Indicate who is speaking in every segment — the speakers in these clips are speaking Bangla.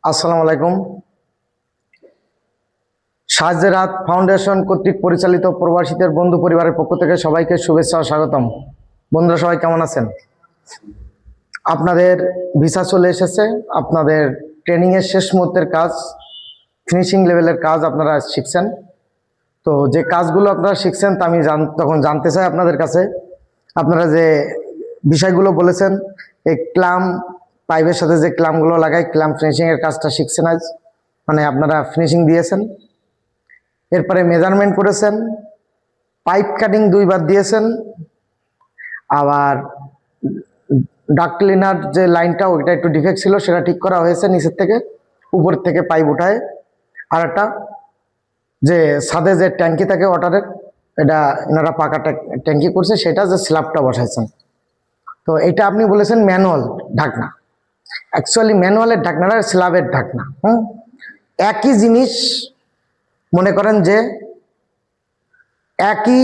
Speaker 1: আসসালামু আলাইকুম। সাহায্যের হাত ফাউন্ডেশন কর্তৃক পরিচালিত প্রবাসীদের বন্ধু পরিবারের পক্ষ থেকে সবাইকে শুভেচ্ছা ও স্বাগতম। বন্ধুরা সবাই কেমন আছেন? আপনাদের ভিসা চলে এসেছে, আপনাদের ট্রেনিংয়ের শেষ মুহূর্তের কাজ, ফিনিশিং লেভেলের কাজ আপনারা শিখছেন। তো যে কাজগুলো আপনারা শিখছেন তা আমি তখন জানতে চাই আপনাদের কাছে, আপনারা যে বিষয়গুলো বলেছেন, এই ক্লাম পাইপের সাথে যে ক্লামগুলো লাগাই, ক্লাম ফিনিশিংয়ের কাজটা শিখছেন আজ, মানে আপনারা ফিনিশিং দিয়েছেন। এরপরে মেজারমেন্ট করেছেন, পাইপ কাটিং 2বার দিয়েছেন, আবার ডাক ক্লিনার যে লাইনটা ওইটা একটু ডিফেক্ট ছিল সেটা ঠিক করা হয়েছে নিচের থেকে, উপর থেকে পাইপ উঠায়। আর একটা যে ছাদে যে ট্যাঙ্কি থাকে ওয়াটারের, এটা এনারা পাকা ট্যাঙ্কি করছে, সেটা যে স্ল্যাবটা বসাইছেন। তো এটা আপনি বলেছেন ম্যানুয়াল ঢাকনা, অ্যাকচুয়ালি ম্যানুয়ালের ঢাকনাটা স্ল্যাবের ঢাকনা। একই জিনিস, মনে করেন যে একই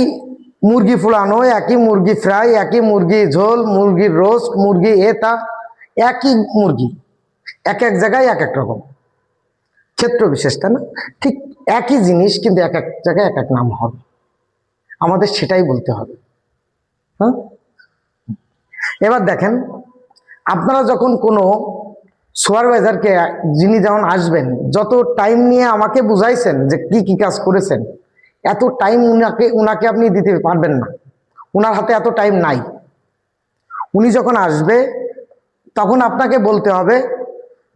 Speaker 1: মুরগি ফুলানো, একই মুরগি ফ্রাই, একই মুরগি ঝোল, মুরগির রোস্ট, মুরগি এটা একই মুরগি, এক এক জায়গায় এক এক রকম, ক্ষেত্র বিশেষ, তাই না? ঠিক একই জিনিস কিন্তু এক এক জায়গায় এক এক নাম হবে, আমাদের সেটাই বলতে হবে। হ্যাঁ, এবার দেখেন, আপনারা যখন কোনো সুপারভাইজারকে, যিনি যেমন আসবেন, যত টাইম নিয়ে আমাকে বুঝাইছেন যে কি কি কাজ করেছেন, এত টাইম উনাকে আপনি দিতে পারবেন না, উনার হাতে এত টাইম নাই। উনি যখন আসবে তখন আপনাকে বলতে হবে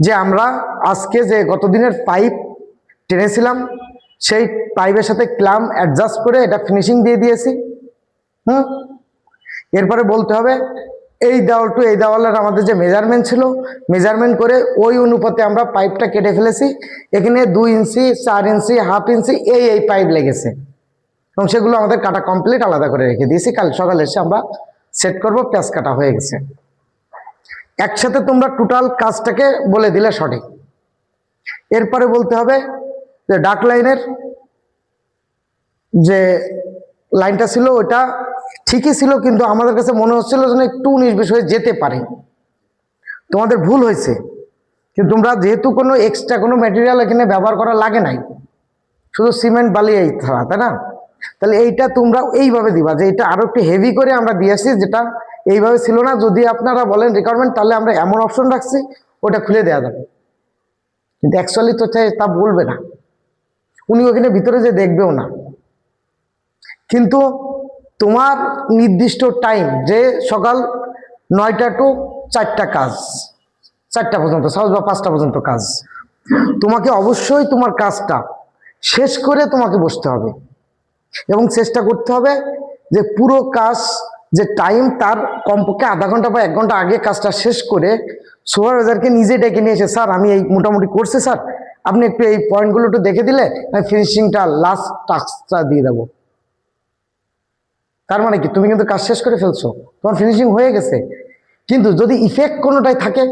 Speaker 1: যে আমরা আজকে যে গতদিনের পাইপ টেনেছিলাম সেই পাইপের সাথে ক্লাম অ্যাডজাস্ট করে এটা ফিনিশিং দিয়ে দিয়েছি। এরপরে বলতে হবে এই দেওয়াল টু এই দেওয়ালের আমাদের যে মেজারমেন্ট ছিল, মেজারমেন্ট করে ওই অনুপাতে আমরা পাইপটা কেটে ফেলেছি, এখানে 2 ইঞ্চি 4 ইঞ্চি হাফ ইঞ্চি এই পাইপ লেগেছে, এবং সেগুলো আমাদের কাটা কমপ্লিট আলাদা করে রেখে দিয়েছি, কাল সকালে এসে আমরা সেট করব, পেঁয়াজ কাটা হয়ে গেছে। একসাথে তোমরা টোটাল কাজটাকে বলে দিলে সঠিক। এরপরে বলতে হবে যে ডাক লাইনের যে লাইনটা ছিল ওটা ঠিকই ছিল, কিন্তু আমাদের কাছে মনে হচ্ছিল যেন একটু 19-20 হয়ে যেতে পারে। তোমাদের ভুল হয়েছে, কিন্তু তোমরা যেহেতু কোনো এক্সট্রা কোনো ম্যাটেরিয়াল এখানে ব্যবহার করা লাগে নাই, শুধু সিমেন্ট বালি এই ছাড়া, তাই না? তাহলে এইটা তোমরা এইভাবে দিবা যে এটা আরো একটু হেভি করে আমরা দিয়েছি, যেটা এইভাবে ছিল না। যদি আপনারা বলেন রিকোয়ারমেন্ট, তাহলে আমরা এমন অপশন রাখছি ওটা খুলে দেওয়া যাবে, কিন্তু অ্যাকচুয়ালি তো তা বলবে না, উনি ওখানে ভিতরে যে দেখবেও না। কিন্তু তোমার নির্দিষ্ট টাইম, যে সকাল 9টা টু 4টা কাজ, 4টা পর্যন্ত সাউথ বা 5টা পর্যন্ত কাজ, তোমাকে অবশ্যই তোমার কাজটা শেষ করে তোমাকে বসতে হবে, এবং চেষ্টা করতে হবে যে পুরো কাজ যে টাইম তার কমপক্ষে আধা ঘন্টা বা 1 ঘন্টা আগে কাজটা শেষ করে সুপারভাইজারকে নিজে ডেকে নিয়ে এসে, স্যার আমি এই মোটামুটি করছি স্যার, আপনি একটু এই পয়েন্টগুলো একটু দেখে দিলে আমি ফিনিশিংটা লাস্ট টাস্কটা দিয়ে দেবো। তার মানে কি, তুমি কিন্তু কাজ শেষ করে ফেলছো, তোমার ফিনিশিং হয়ে গেছে। কিন্তু যদি ইফেক্ট কোনোটাই থাকে,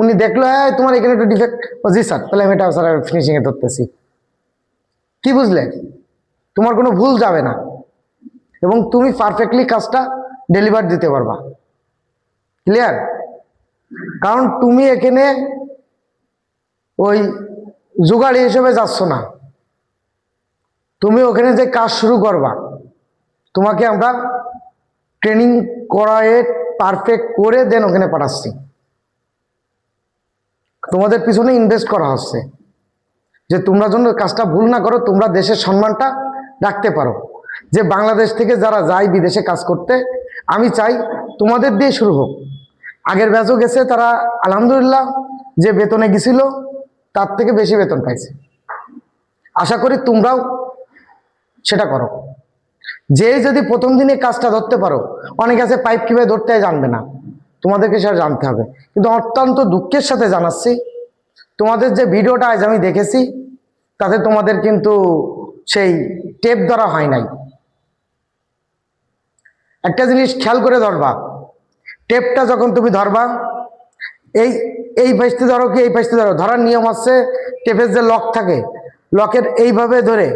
Speaker 1: উনি দেখলো তোমার এখানে একটু ডিফেক্ট, জি স্যার, তাহলে আমি এটা স্যার ফিনিশিংয়ে ধরতেছি। কি বুঝলে? তোমার কোনো ভুল যাবে না, এবং তুমি পারফেক্টলি কাজটা ডেলিভার দিতে পারবা। ক্লিয়ার? কারণ তুমি এখানে ওই জোগাড়ি হিসেবে যাচ্ছ না, তুমি ওখানে যে কাজ শুরু করবা, তোমাকে আমরা ট্রেনিং করায় পারফেক্ট করে দেন ওখানে পাঠাচ্ছি, তোমাদের পিছনে ইনভেস্ট করা হচ্ছে যে তোমরা যেন কাজটা ভুল না করো, তোমরা দেশের সম্মানটা রাখতে পারো। যে বাংলাদেশ থেকে যারা যায় বিদেশে কাজ করতে, আমি চাই তোমাদের দিয়ে শুরু হোক। আগের ব্যাচও গেছে, তারা আলহামদুলিল্লাহ যে বেতনে গেছিল তার থেকে বেশি বেতন পাইছে। আশা করি তোমরাও সেটা করো। যেই যদি প্রথম দিনে কাজটা ধরতে পারো, অনেকে আছে পাইপ কিভাবে ধরতে জানবে না, তোমাদেরকে সেটা জানতে হবে। কিন্তু অত্যন্ত দুঃখের সাথে জানাচ্ছি, তোমাদের যে ভিডিওটা আজ আমি দেখেছি তাতে তোমাদের কিন্তু সেই টেপ ধরা হয় নাই। একটা জিনিস খেয়াল করে ধরবা, টেপটা যখন তুমি ধরবা, এই পাশে ধরো কি এই পাশে ধরো, ধরার নিয়ম হচ্ছে টেপের যে লক থাকে, লকের এইভাবে ধরে,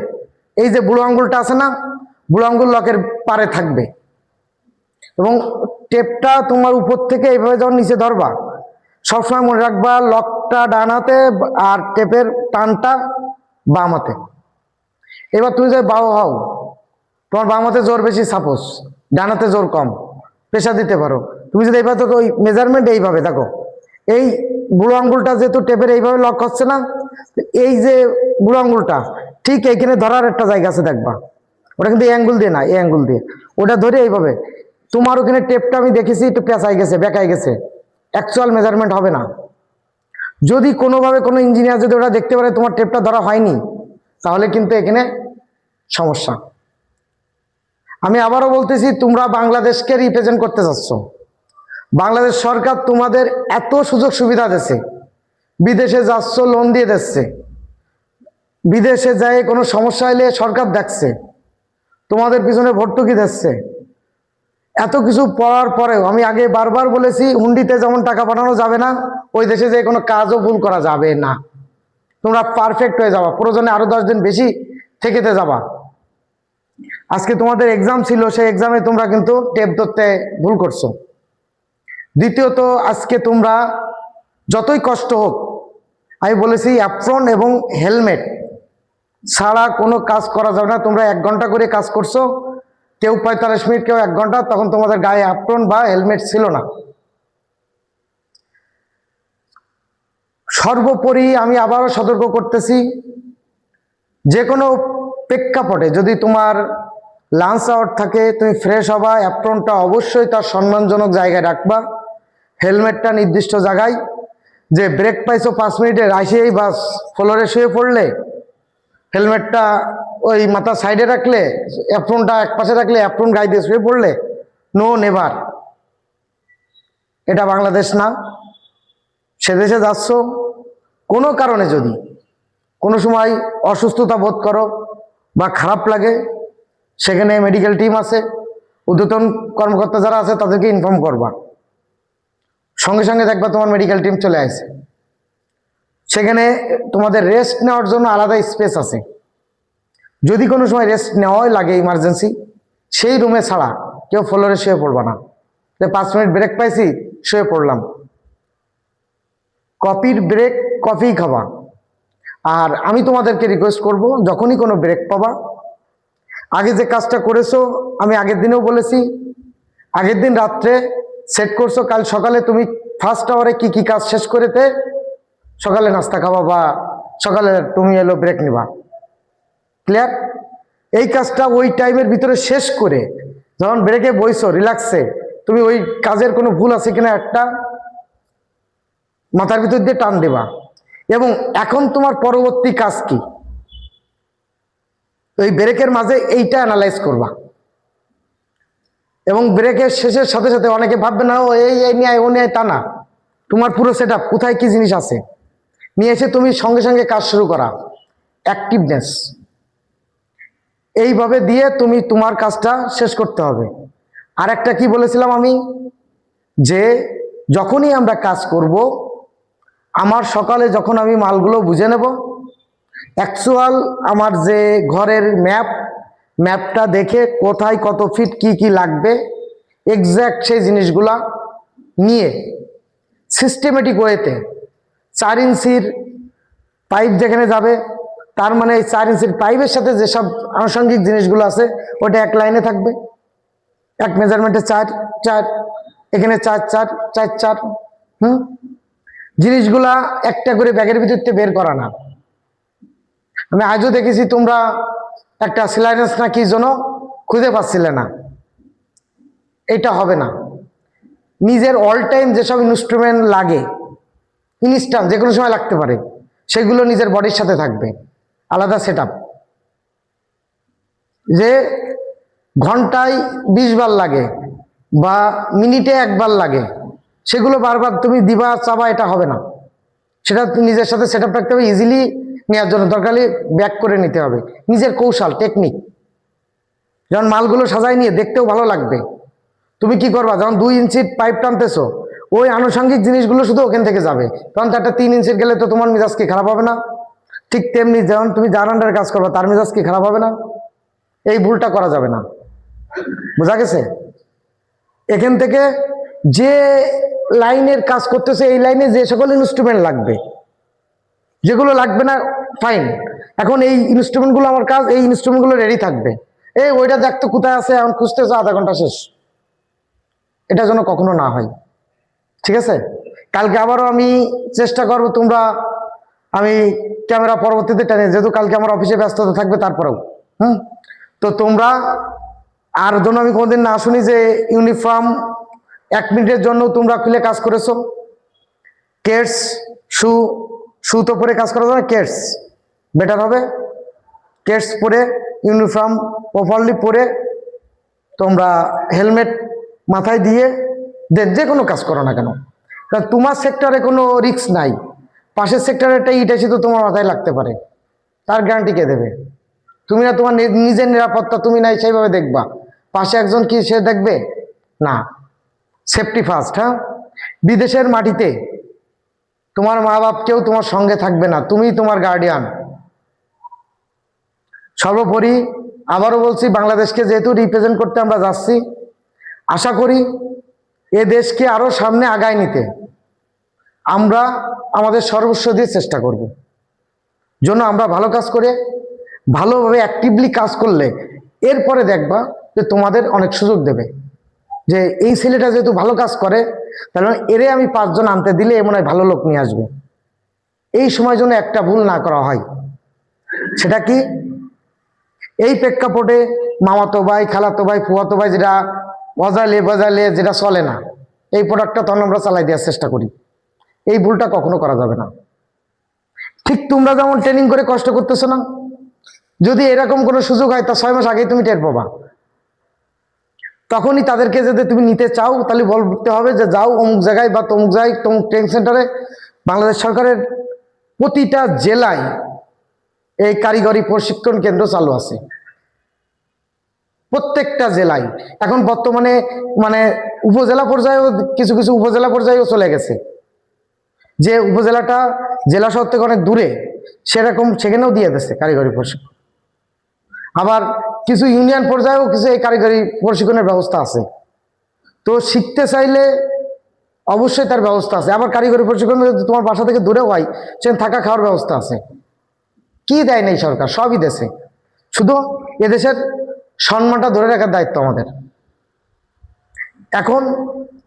Speaker 1: এই যে বুড়ো আঙ্গুলটা আছে না, বুড়ো আঙ্গুল লকের পারে থাকবে, এবং টেপটা তোমার উপর থেকে এইভাবে যখন নিচে ধরবা, সবসময় মনে রাখবা লক লকটা ডান হাতে আর টেপের টানটা বাম হাতে। এবার তুমি যদি বাউ হও, তোমার বাম হাতে জোর বেশি, সাপোজ ডান হাতে জোর কম, প্রেশার দিতে পারো। তুমি যদি এইভাবে তো ওই মেজারমেন্ট এইভাবে দেখো, এই বুড়ো আঙ্গুলটা যেহেতু টেপের এইভাবে লক হচ্ছে না, এই যে বুড়ো আঙ্গুলটা ঠিক এইখানে ধরার একটা জায়গা আছে দেখবা, ওটা কিন্তু এই অ্যাঙ্গুল দিয়ে না, এই অ্যাঙ্গুল দিয়ে ওটা ধরে এইভাবে। তোমার ওখানে টেপটা আমি দেখেছি একটু পেঁচাই গেছে, বেঁকাই গেছে, অ্যাকচুয়াল মেজারমেন্ট হবে না। যদি কোনোভাবে কোনো ইঞ্জিনিয়ার যদি ওটা দেখতে পারে তোমার টেপটা ধরা হয়নি, তাহলে কিন্তু এখানে সমস্যা। আমি আবারও বলতেছি, তোমরা বাংলাদেশকে রিপ্রেজেন্ট করতে চাচ্ছ, বাংলাদেশ সরকার তোমাদের এত সুযোগ সুবিধা দিচ্ছে, বিদেশে যাচ্ছ লোন দিয়ে দিচ্ছে, বিদেশে যায় কোনো সমস্যা হলে সরকার দেখছে, তোমাদের পিছনে ভর্তুকি দিচ্ছে। এত কিছু পড়ার পরেও আমি আগে বারবার বলেছি, হুন্ডিতে যেমন টাকা পাঠানো যাবে না, ওই দেশে যে কোনো কাজও ভুল করা যাবে না। তোমরা পারফেক্ট হয়ে যাবা, প্রয়োজনে আরো 10 দিন বেশি থেকেতে যাবা। আজকে তোমাদের এক্সাম ছিল, সেই এক্সামে তোমরা কিন্তু টেপ ধরতে ভুল করছো। দ্বিতীয়ত, আজকে তোমরা যতই কষ্ট হোক, আমি বলেছি অ্যাপ্রন এবং হেলমেট ছাড়া কোনো কাজ করা যাবে না। তোমরা 1 ঘন্টা করে কাজ করছো, কেউ 45 মিনিট, কেউ 1 ঘন্টা, তখন তোমাদের গায়ে অ্যাপ্রন বা হেলমেট ছিল না। সর্বোপরি আমি আবারও সতর্ক করতেছি, যে কোনো প্রেক্ষাপটে যদি তোমার লাঞ্চ আওয়ার থাকে, তুমি ফ্রেশ হবা, অ্যাপ্রনটা অবশ্যই তার সম্মানজনক জায়গায় রাখবা, হেলমেটটা নির্দিষ্ট জায়গায়। যে ব্রেক পাইছো 5 মিনিটের, আসেই বাস ফ্লোরে শুয়ে পড়লে, হেলমেটটা ওই মাথা সাইডে রাখলে, অ্যাপ্রনটা এক পাশে রাখলে, অ্যাপ্রন গায়ে দিয়ে শুয়ে পড়লে, নো নেভার। এটা বাংলাদেশ না। সে দেশে যাচ্ছ, কোনো কারণে যদি কোনো সময় অসুস্থতা বোধ করো বা খারাপ লাগে, সেখানে মেডিকেল টিম আছে, ঊর্ধ্বতন কর্মকর্তা যারা আছে তাদেরকে ইনফর্ম করবা, সঙ্গে সঙ্গে দেখবা তোমার মেডিকেল টিম চলে আসে। সেখানে তোমাদের রেস্ট নেওয়ার জন্য আলাদা স্পেস আছে। যদি কোনো সময় রেস্ট নেওয়াই লাগে ইমার্জেন্সি, সেই রুমে ছাড়া কেউ ফ্লোরে শুয়ে পড়বা না, যে 5 মিনিট ব্রেক পাইছি শুয়ে পড়লাম। কফির ব্রেক, কফি খাবা। আর আমি তোমাদেরকে রিকোয়েস্ট করব, যখনই কোনো ব্রেক পাবা, আগে যে কাজটা করেছো, আমি আগের দিনেও বলেছি, আগের দিন রাত্রে সেট করছো, কাল সকালে তুমি ফার্স্ট আওয়ারে কি কি কাজ শেষ করেতে সকালে নাস্তা খাবা বা সকালে তুমি এলো ব্রেক নিবা। ক্লিয়ার? এই কাজটা ওই টাইমের ভিতরে শেষ করে যখন ব্রেকে বইছো রিল্যাক্সে, তুমি ওই কাজের কোনো ভুল আছে কিনা একটা মাথার ভিতর দিয়ে টান দেবা, এবং এখন তোমার পরবর্তী কাজ কি, ওই ব্রেকের মাঝে এইটা অ্যানালাইজ করবা। এবং ব্রেকের শেষের সাথে সাথে অনেকে ভাববে না ও এই নিয়ে ও নিয়ে, তা না। তোমার পুরো সেট আপ কোথায় কি জিনিস আছে নিয়ে এসে তুমি সঙ্গে সঙ্গে কাজ শুরু করা, অ্যাক্টিভনেস এইভাবে দিয়ে তুমি তোমার কাজটা শেষ করতে হবে। আর একটা কি বলেছিলাম আমি, যে যখনই আমরা কাজ করব, আমার সকালে যখন আমি মালগুলো বুঝে নেব, অ্যাকচুয়াল আমার যে ঘরের ম্যাপটা দেখে কোথায় কত ফিট কি কি লাগবে, এক্স্যাক্ট সেই জিনিসগুলা নিয়ে সিস্টেমেটিক ওয়েতে 4 ইঞ্চির পাইপ যেখানে যাবে, তার মানে এই 4 ইঞ্চির পাইপের সাথে যেসব আনুষঙ্গিক জিনিসগুলো আছে ওটা এক লাইনে থাকবে, এক মেজারমেন্টে 4 4, এখানে 4 4 4 4। জিনিসগুলা একটা করে ব্যাগের ভিতর থেকে বের করা না। আমি আজও দেখেছি তোমরা একটা সিলাইনেস না কি জন্য খুঁজে পাচ্ছিলে না, এটা হবে না। নিজের অল টাইম যেসব ইনস্ট্রুমেন্ট লাগে, ইনস্ট্যান্ট যে কোনো সময় লাগতে পারে, সেগুলো নিজের বডির সাথে থাকবে, আলাদা সেট আপ। যে ঘন্টায় 20 বার লাগে বা মিনিটে 1 বার লাগে, সেগুলো বারবার তুমি দিবা চাবা, এটা হবে না। সেটা নিজের সাথে সেট আপ রাখতে হবে, ইজিলি নেওয়ার জন্য দরকারি ব্যাক করে নিতে হবে, নিজের কৌশল টেকনিক। যখন মালগুলো সাজাই নিয়ে দেখতেও ভালো লাগবে, তুমি কি করবা, যখন 2 ইঞ্চির পাইপ টানতেছো, ওই আনুষঙ্গিক জিনিসগুলো শুধু ওখান থেকে যাবে, তখন তো একটা 3 ইঞ্চির গেলে তো তোমার মেজাজ কি খারাপ হবে না? ঠিক তেমনি যখন তুমি যার আন্ডারে কাজ করবা, তার মেজাজ কি খারাপ হবে না? এই ভুলটা করা যাবে না। বোঝা গেছে? এখান থেকে যে লাইনের কাজ করতেছে, এই লাইনে যে সকল ইনস্ট্রুমেন্ট লাগবে, যেগুলো লাগবে না ফাইন, এখন এই ইনস্ট্রুমেন্টগুলো আমার কাজ, এই ইনস্ট্রুমেন্টগুলো রেডি থাকবে, এই ওইটা দেখতো কোথায় আছে, এখন খুঁজতেছে, আধা ঘন্টা শেষ। এটা যেন কখনো না হয়, ঠিক আছে? কালকে আবারও আমি চেষ্টা করবো, তোমরা, আমি ক্যামেরা পরবর্তীতে টেনে, যেহেতু কালকে আমার অফিসে ব্যস্ততা থাকবে, তারপরেও তো তোমরা আর জন্য আমি কোনোদিন না শুনি যে ইউনিফর্ম 1 মিনিটের জন্য তোমরা খুলে কাজ করেছো। কেটস, শু তো পরে কাজ করা যাবে, কেটস বেটার হবে। কেটস পরে, ইউনিফর্ম প্রপারলি পরে, তোমরা হেলমেট মাথায় দিয়ে যে কোনো কাজ করো না কেন, কারণ তোমার সেক্টরে কোনো রিস্ক নাই, পাশের সেক্টরে একটা ইট এসে তো তোমার মাথায় লাগতে পারে, তার গ্যারান্টি কে দেবে? তুমি না, তোমার নিজের নিরাপত্তা তুমি নাই সেইভাবে দেখবা, পাশে একজন কি সে দেখবে না? Safety first. হ্যাঁ, বিদেশের মাটিতে তোমার মা বাপ কেউ তোমার সঙ্গে থাকবে না, তুমি তোমার গার্ডিয়ান। সর্বোপরি আবারও বলছি, বাংলাদেশকে যেহেতু রিপ্রেজেন্ট করতে আমরা যাচ্ছি, আশা করি এ দেশকে আরো সামনে আগায় নিতে আমরা আমাদের সর্বস্ব দিয়ে চেষ্টা করব। জন্য আমরা ভালো কাজ করে, ভালোভাবে অ্যাক্টিভলি কাজ করলে এরপরে দেখবা যে তোমাদের অনেক সুযোগ দেবে, যে এই ছেলেটা যেহেতু ভালো কাজ করে, তাহলে এরে আমি 5 জন আনতে দিলে এমন হয় ভালো লোক নিয়ে আসবে। এই সময় জন্য একটা ভুল না করা হয়, সেটা কি? এই প্রেক্ষাপটে মামাতো ভাই, খালাতো ভাই, ফুয়াতো ভাই যেটা বজালে যেটা চলে না, এই প্রোডাক্টটা তখন আমরা চালাই দেওয়ার চেষ্টা করি। এই ভুলটা কখনো করা যাবে না। ঠিক তোমরা যেমন ট্রেনিং করে কষ্ট করতেছো না, যদি এরকম কোনো সুযোগ হয় তা 6 মাস আগেই তুমি টের পাবা। তখনই তাদেরকে যদি তুমি নিতে চাও, তাহলে বলতে হবে যে যাও অমুক জায়গায় বা তমুক জায়গায়, তমুক ট্রেনিং সেন্টারে। বাংলাদেশ সরকারের প্রতিটা জেলায় এই কারিগরি প্রশিক্ষণ কেন্দ্র চালু আছে, প্রত্যেকটা জেলায়। এখন বর্তমানে মানে উপজেলা পর্যায়েও কিছু কিছু উপজেলা পর্যায়েও চলে গেছে, যে উপজেলাটা জেলা শহর থেকে অনেক দূরে, সেরকম সেখানেও দিয়ে দিচ্ছে কারিগরি প্রশিক্ষণ। আবার কিছু ইউনিয়ন পর্যায়েও কিছু এই কারিগরি প্রশিক্ষণের ব্যবস্থা আছে। তো শিখতে চাইলে অবশ্যই তার ব্যবস্থা আছে। আবার কারিগরি প্রশিক্ষণ যদি তোমার বাসা থেকে দূরে হয়, সেখানে থাকা খাওয়ার ব্যবস্থা আছে। কি দেয় নেই সরকার, সবই দেশে, শুধু এদেশের সম্মানটা ধরে রাখার দায়িত্ব আমাদের। এখন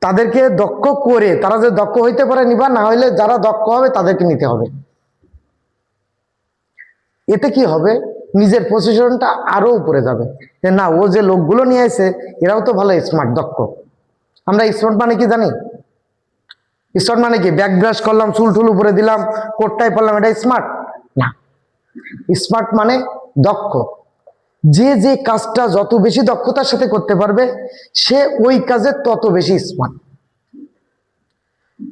Speaker 1: তাদেরকে দক্ষ করে, তারা যে দক্ষ হইতে পারে নিবা, না হইলে যারা দক্ষ হবে তাদেরকে নিতে হবে। এতে কি হবে, নিজের পজিশনটা আরো উপরে যাবে, যে না, ও যে লোকগুলো নিয়ে আসে এরাও তো ভালো স্মার্ট, দক্ষ। আমরা স্মার্ট মানে কি জানি? স্মার্ট মানে কি? ব্যাক ব্রাশ করলাম, চুল টুল উপরে দিলাম, কোটটাই পরলাম, এটা স্মার্ট না। স্মার্ট মানে দক্ষ। যে যে কাজটা যত বেশি দক্ষতার সাথে করতে পারবে, সে ওই কাজে তত বেশি স্মার্ট।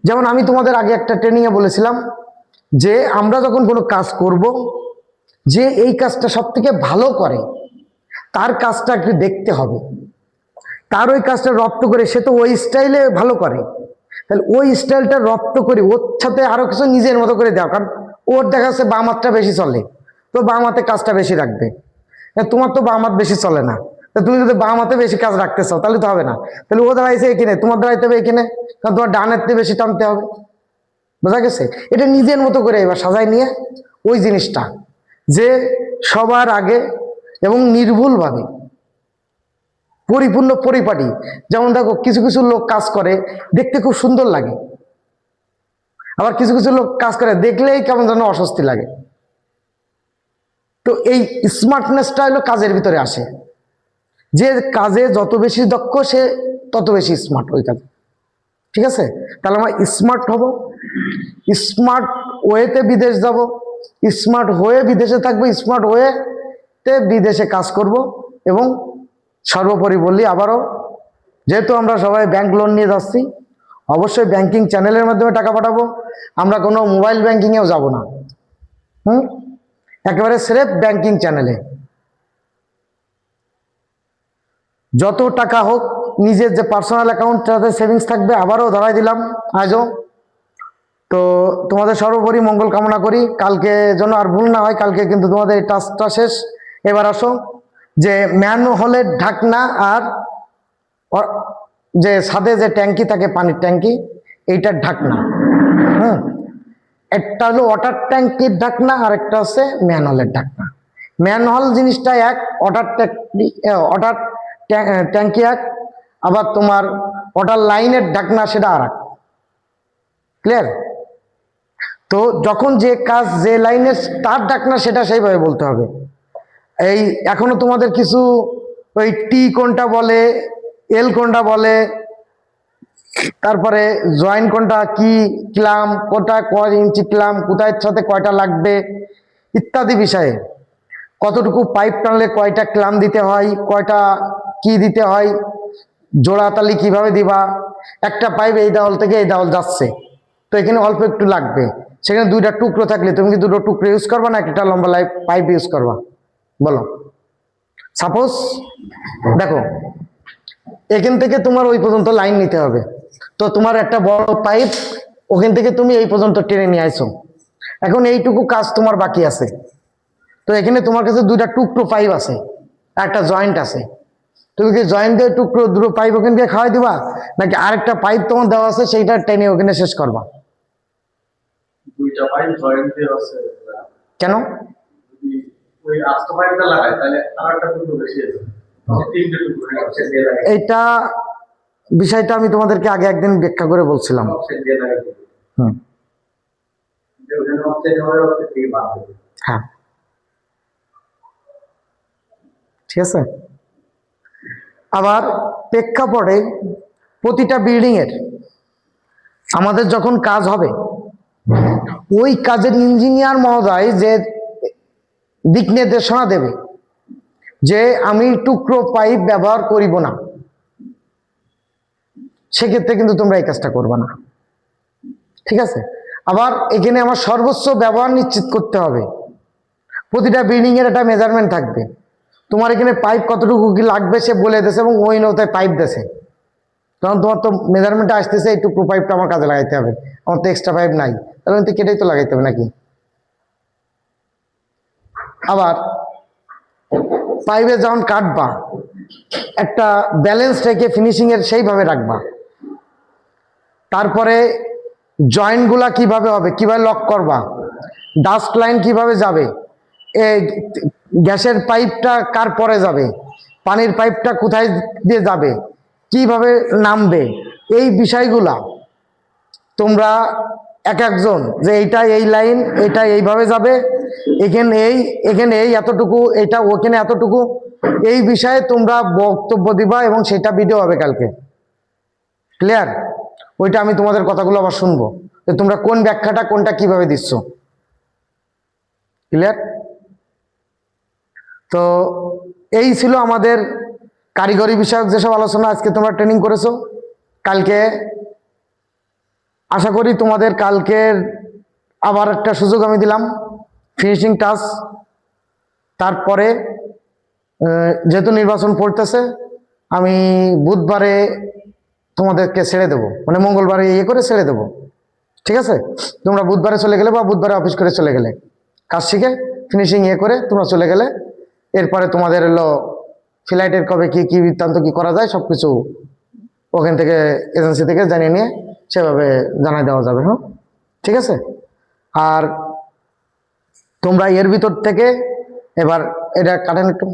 Speaker 1: যেমন আমি তোমাদের আগে একটা ট্রেনিং এ বলেছিলাম যে আমরা যখন কোনো কাজ করব, যে এই কাজটা সব থেকে ভালো করে তার কাজটা একটু দেখতে হবে, তার ওই কাজটা রপ্ত করে, সে তো ওই স্টাইলে ভালো করে, তাহলে ওই স্টাইলটা রপ্ত করে ওর সাথে আরো কিছু নিজের মতো করে দেওয়া। কারণ ওর দেখা যাচ্ছে বাম হাতটা বেশি চলে, তো বাম হাতে কাজটা বেশি রাখবে। তোমার তো বাম হাত বেশি চলে না, তুমি যদি বাম হাতে বেশি কাজ রাখতে চাও তাহলে তো হবে না। তাহলে ও দাঁড়াইছে এখানে, তোমার দাঁড়াইতে হবে এখানে, কারণ তোমার ডান হাতে বেশি টানতে হবে। বোঝা গেছে? এটা নিজের মতো করে এবার সাজাই নিয়ে ওই জিনিসটা যে সবার আগে এবং নির্ভুলভাবে পরিপূর্ণ পরিপাটি। যেমন দেখো, কিছু কিছু লোক কাজ করে দেখতে খুব সুন্দর লাগে, আবার কিছু কিছু লোক কাজ করে দেখলেই কেমন যেন অস্বস্তি লাগে। তো এই স্মার্টনেসটা হলো কাজের ভিতরে আসে, যে কাজে যত বেশি দক্ষ সে তত বেশি স্মার্ট ওই কাজে। ঠিক আছে? তাহলে আমরা স্মার্ট হব, স্মার্ট ওয়েতে বিদেশ যাব, স্মার্ট হয়ে বিদেশে থাকবো, স্মার্ট ওয়েতে বিদেশে কাজ করব। এবং সর্বোপরি বললি আবারও, যেহেতু আমরা সবাই ব্যাংক লোন নিয়ে যাচ্ছি, অবশ্যই ব্যাংকিং চ্যানেলের মাধ্যমে টাকা পাঠাবো। আমরা কোনো মোবাইল ব্যাংকিংয়েও যাব না, একেবারে স্রেফ ব্যাংকিং চ্যানেলে। যত টাকা হোক নিজের যে পার্সোনাল অ্যাকাউন্ট, তাতে সেভিংস থাকবে। আবারও ধরাই দিলাম আজও। তো তোমাদের সর্বোপরি মঙ্গল কামনা করি, কালকে যেন আর ভুল না হয়। কালকে কিন্তু তোমাদের এই টাস্কটা শেষ। এবার আসো, যে ম্যান হলের ঢাকনা আর যে ছাদে যে ট্যাঙ্কি থাকে, পানির ট্যাঙ্কি, এইটার ঢাকনা। হ্যাঁ, একটা হলো ওয়াটার ট্যাঙ্কির ঢাকনা আর একটা হচ্ছে ম্যানহোলের ঢাকনা। ম্যানহোল জিনিসটা এক, ওয়াটার ট্যাঙ্কি এক, আবার তোমার ওয়াটার লাইনের ঢাকনা সেটা আর এক। ক্লিয়ার? তো যখন যে কাজ যে লাইনের তার ঢাকনা সেটা সেইভাবে বলতে হবে। এই এখনো তোমাদের কিছু ওই টি কোনটা বলে, এল কোনটা বলে, তারপরে জয়েন্ট কোনটা কি, ক্লাম কোনটা, কয় ইঞ্চি ক্লাম, কোথায় সাথে কয়টা লাগবে ইত্যাদি বিষয়ে, কতটুকু পাইপ টানলে কয়টা ক্লাম দিতে হয়, কয়টা কি দিতে হয়, জোড়াতালি কিভাবে দিবা, একটা পাইপ এই দেওয়াল থেকে এই দেওয়াল যাচ্ছে, তো এখানে অল্প একটু লাগবে, সেখানে দুইটা টুকরো থাকলে তুমি কি দুটো টুকরো ইউজ করবা না একটা লম্বা পাইপ ইউজ করবা? বলো। সাপোজ দেখো এখান থেকে তোমার ওই পর্যন্ত লাইন নিতে হবে, তো তোমার একটা বড় পাইপ ওখান থেকে তুমি এই পর্যন্ত টেনে নিয়ে আসো, এখন এইটুকু কাজ তোমার বাকি আছে, তো এখানে তোমার কাছে দুইটা টুকরো পাইপ আছে, একটা জয়েন্ট আছে, তুমি কি জয়েন্ট দিয়ে টুকরো দুটো পাইপ ওখান দিয়ে খাওয়াই দিবা, নাকি আরেকটা পাইপ তোমার দেওয়া আছে সেইটা টেনে ওখানে শেষ করবা?
Speaker 2: দুইটা পাইপ জয়েন্ট দিয়ে আছে,
Speaker 1: কেন?
Speaker 2: যদি ওই আস্ত পাইপটা লাগাই তাহলে আরেকটা টুকরো বেশি আছে, তিনটে টুকরো অফসেট দিয়ে লাগাই।
Speaker 1: এইটা বিষয়টা আমি তোমাদেরকে আগে একদিন ব্যাখ্যা করে বলছিলাম।
Speaker 2: অফসেট দিয়ে লাগাই,
Speaker 1: হুম,
Speaker 2: ওখানে অফসেট হবে, অফসেট থেকে বাদ হবে।
Speaker 1: হ্যাঁ ঠিক আছে। আবার প্রেক্ষাপটে প্রতিটা বিল্ডিং এর আমাদের যখন কাজ হবে, ওই কাজের ইঞ্জিনিয়ার মহোদয় যে দিক নির্দেশনা দেবে যে আমি টুকরো পাইপ ব্যবহার করিব না, সেক্ষেত্রে কিন্তু তোমরা এই কাজটা করবে না, ঠিক আছে। আবার এখানে আমার সর্বোচ্চ ব্যবহার নিশ্চিত করতে হবে, প্রতিটা বিল্ডিং এর একটা মেজারমেন্ট থাকবে, তোমার এখানে পাইপ কতটুকু কি লাগবে সে বলে দিয়েছে এবং ওই নৌতায় পাইপ দিয়েছে, তখন তোমার তো মেজারমেন্টে আসতেছে এই টুকরো পাইপটা আমার কাজে লাগাইতে হবে, আমার তো এক্সট্রা পাইপ নাই, তাহলে তো কেটেই তো লাগাইতে হবে নাকি। আবার পাইপে যখন কাটবা একটা ব্যালেন্স রেখে ফিনিশিং এর সেইভাবে রাখবা, তারপরে জয়েন্ট গুলা কিভাবে হবে, কিভাবে লক করবা, ডাস্ট লাইন কিভাবে যাবে, এই গ্যাসের পাইপটা কার পরে যাবে, পানির পাইপটা কোথায় দিয়ে যাবে, কিভাবে নামবে, এই বিষয়গুলা তোমরা এক একজন যে এইটা এই লাইন, এটা এইভাবে যাবে, এখানে এই এতটুকু, এটা ওখানে এতটুকু, এই বিষয়ে তোমরা বক্তব্য দিবা এবং সেটা ভিডিও হবে কালকে। ক্লিয়ার? ওইটা আমি তোমাদের কথাগুলো আবার শুনবো যে তোমরা কোন ব্যাখ্যাটা কোনটা কিভাবে দিচ্ছ। ক্লিয়ার? তো এই ছিল আমাদের কারিগরি বিষয়ক যেসব আলোচনা আজকে তোমরা ট্রেনিং করেছো। কালকে আশা করি তোমাদের কালকের আবার একটা সুযোগ আমি দিলাম ফিনিশিং টাচ। তারপরে যেহেতু নির্বাচন পড়তেছে আমি বুধবারে তোমাদেরকে ছেড়ে দেবো, মানে মঙ্গলবারে ইয়ে করে ছেড়ে দেবো, ঠিক আছে। তোমরা বুধবারে চলে গেলে বা বুধবারে অফিস করে চলে গেলে কাজ শিখে ফিনিশিং ইয়ে করে তোমরা চলে গেলে, এরপরে তোমাদের এলো ফ্লাইটের কবে কি কি বৃত্তান্ত কি করা যায় সব কিছু ওখান থেকে এজেন্সি থেকে জানিয়ে নিয়ে সেভাবে জানাই দেওয়া যাবে। হ্যাঁ ঠিক আছে। আর তোমরা এর ভিতর থেকে এবার এটা কাটেন একটু।